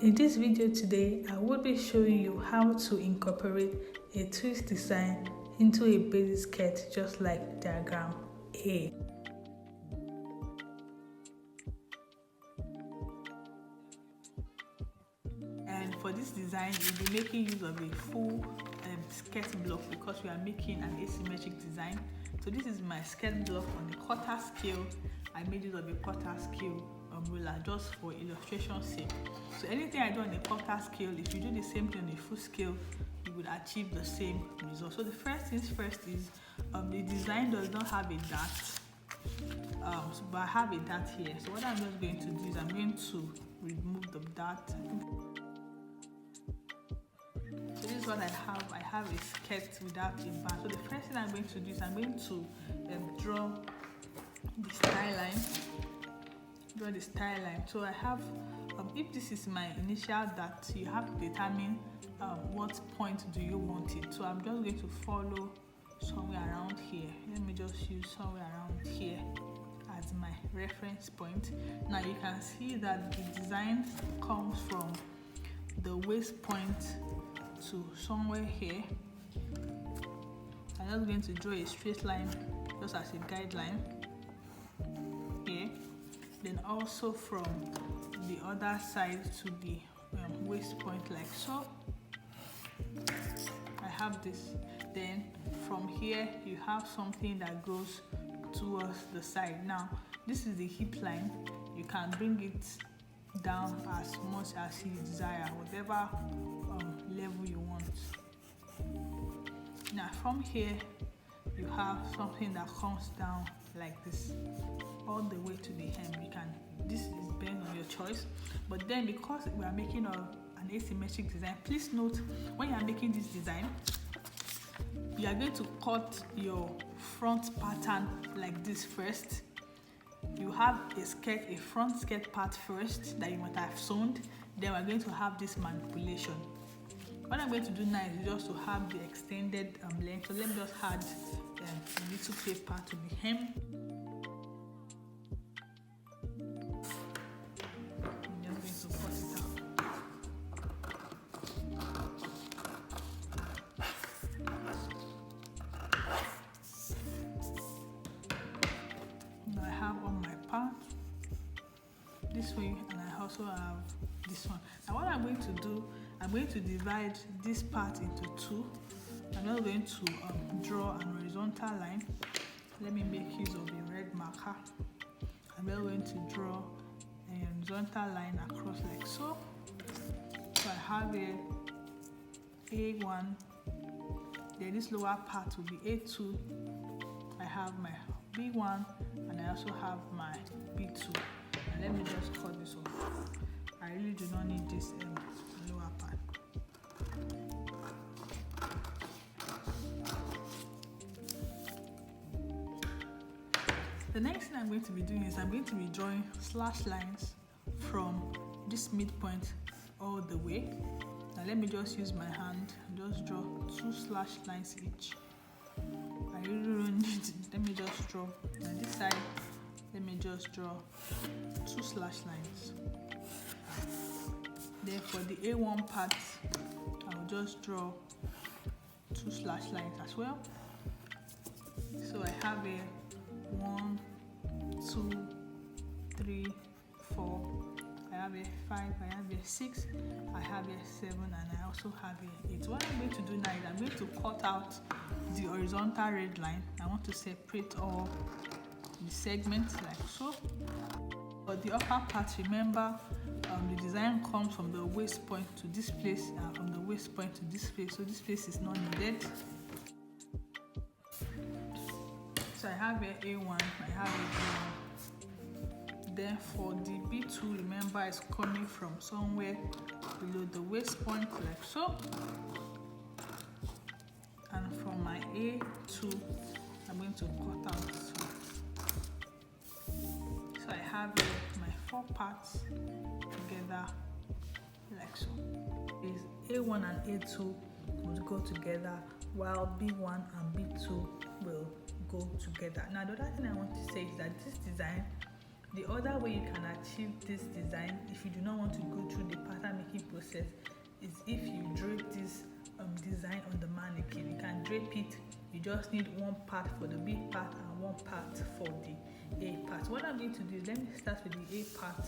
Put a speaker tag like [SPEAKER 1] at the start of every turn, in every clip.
[SPEAKER 1] In this video today, I will be showing you how to incorporate a twist design into a basic skirt just like diagram A. And for this design, we'll be making use of a full skirt block because we are making an asymmetric design. So this is my skirt block on a quarter scale. I made use of a quarter scale ruler just for illustration's sake. So anything I do on a quarter scale, if you do the same thing on a full scale, you would achieve the same result. So the first things first is the design does not have a dart, but I have a dart here. So what I'm just going to do is I'm going to remove the dart. So this is what I have. I have a skirt without a band. So the first thing I'm going to do is I'm going to draw the style line. So I have, if this is my initial dart, you have to determine what point do you want it. So I'm just going to follow somewhere around here. Let me just use somewhere around here as my reference point. Now you can see that the design comes from the waist point to somewhere here. I'm just going to draw a straight line just as a guideline here. Then also from the other side to the waist point like so. I have this. Then from here you have something that goes towards the side. Now this is the hip line. You can bring it down as much as you desire, whatever level you want. Now from here you have something that comes down like this all the way to the hem. This is based on your choice, but then because we are making an asymmetric design, please note when you are making this design, you are going to cut your front pattern like this first. You have a front skirt part first that you might have sewn. Then we're going to have this manipulation. What I'm going to do now is just to have the extended length. So let me just add a little paper to the hem. I'm just going to cut it out. Now I have all my parts this way, and I also have this one. Now what I'm going to do, I'm going to divide this part into two. I'm not going to draw an horizontal line. Let me make use of a red marker. I'm not going to draw a horizontal line across like so. So I have a A1, then this lower part will be A2. I have my B1 and I also have my B2. And let me just cut this off. I really do not need this lower part. The next thing I'm going to be doing is I'm going to be drawing slash lines from this midpoint all the way. Now let me just use my hand and just draw two slash lines each. I really don't need it. Let me just draw. On this side, let me just draw two slash lines. Then for the A1 part, I will just draw two slash lines as well. So I have a 1, 2, 3, 4. I have a 5. I have a 6. I have a 7, and I also have a 8. What I'm going to do now is I'm going to cut out the horizontal red line. I want to separate all the segments like so. For the upper part, remember the design comes from the waist point to this place, and from the waist point to this place. So this place is not needed. So I have a A1, I have a B1. Then for the B2, remember it's coming from somewhere below the waist point like so. And from my A2, I'm going to cut out so. So I have my four parts together like so. A1 and A2 would go together, while B1 and B2 will go together. Now the other thing I want to say is that this design, the other way you can achieve this design, if you do not want to go through the pattern making process is if you drape this design on the mannequin. You can drape it, you just need one part for the B part and one part for the A part. What I'm going to do is, let me start with the A part,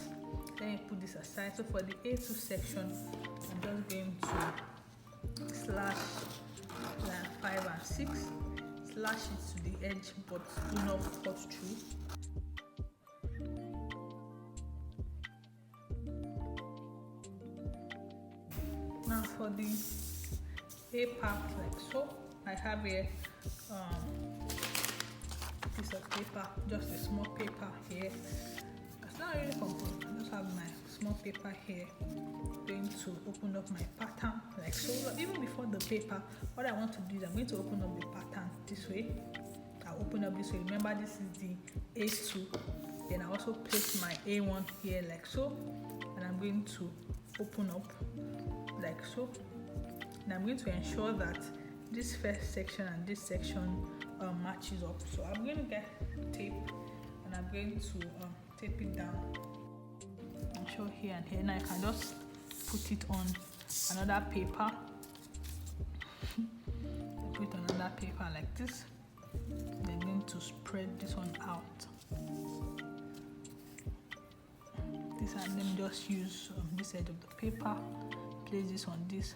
[SPEAKER 1] let me put this aside. So for the A2 section, I'm just going to slash line 5 and 6, slash it to the edge but do not cut through. Now for the A part, like so, I have a piece of paper, just a small paper here. It's not really complex. I just have my small paper here. I'm going to open up my pattern like so. Even before the paper, what I want to do is I'm going to open up the pattern this way. I'll open up this way. Remember, this is the A2. Then I also place my A1 here like so, and I'm going to open up like so. And I'm going to ensure that this first section and this section matches up. So I'm going to get tape and I'm going to tape it down and show here and here. Now I can just put it on another paper. Put it on another paper like this. And I'm going to spread this one out. This, and then just use this edge of the paper, place this on this,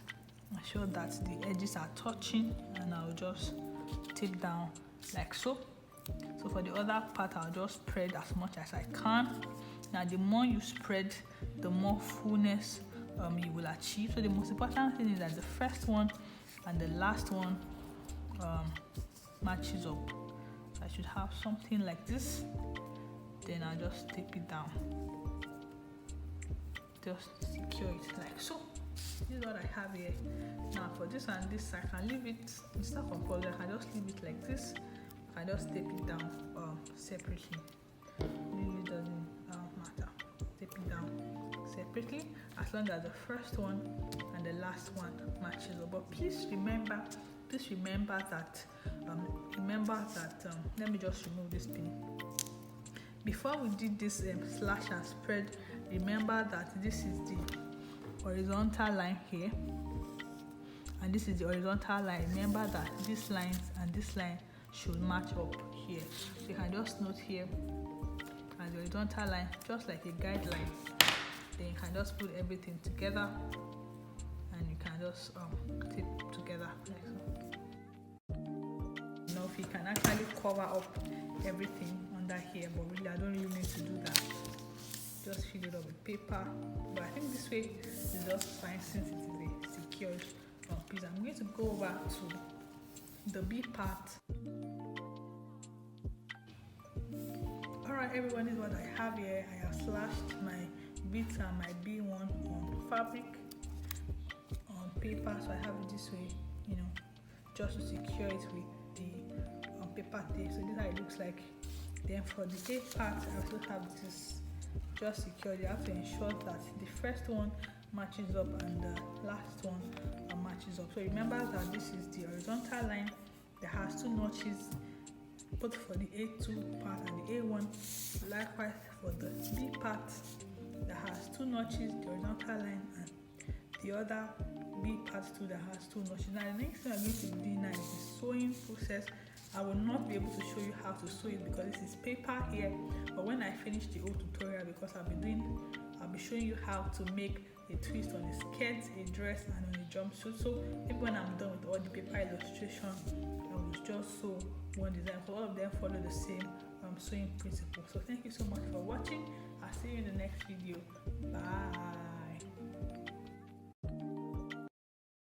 [SPEAKER 1] ensure that the edges are touching, and I'll just tape down like so. So for the other part, I'll just spread as much as I can. Now the more you spread, the more fullness you will achieve. So the most important thing is that the first one and the last one matches up. So I should have something like this. Then I'll just tape it down. Just secure it like so. This is what I have here. Now for this and this, I can leave it, it's not compulsory, I can just leave it like this. I can just tape it down separately. It really doesn't matter. Tape it down separately as long as the first one and the last one matches up. But please remember that let me just remove this pin. Before we did this slash and spread, remember that this is the horizontal line here and this is the horizontal line. Remember that these lines and this line should match up here. So you can just note here as the horizontal line, just like a guideline. Then you can just put everything together and you can just tape together like so. You know, if you can actually cover up everything under here, but really I don't really need to do that. Just fill it up with paper, but I think this way is just fine since it is a secured piece. I'm going to go over to the B part. Alright everyone, this is what I have here. I have slashed my bits and my B1 on fabric, on paper, so I have it this way, you know, just to secure it with the paper tape. So this is how it looks like. Then for the A part, I also have this just secured. You have to ensure that the first one matches up and the last one matches up. So remember that this is the horizontal line that has two notches, both for the A2 part and the A1. Likewise for the B part that has two notches, the horizontal line, and the other B part too that has two notches. Now the next thing I'm going to be doing now is the sewing process. I will not be able to show you how to sew it because this is paper here, but when I finish the whole tutorial, because I'll be showing you how to make a twist on a skirt, a dress, and on a jumpsuit. So maybe when I'm done with all the paper illustration, I will just sew one design, so all of them follow the same sewing principle. So thank you so much for watching. I'll see you in the next video. Bye.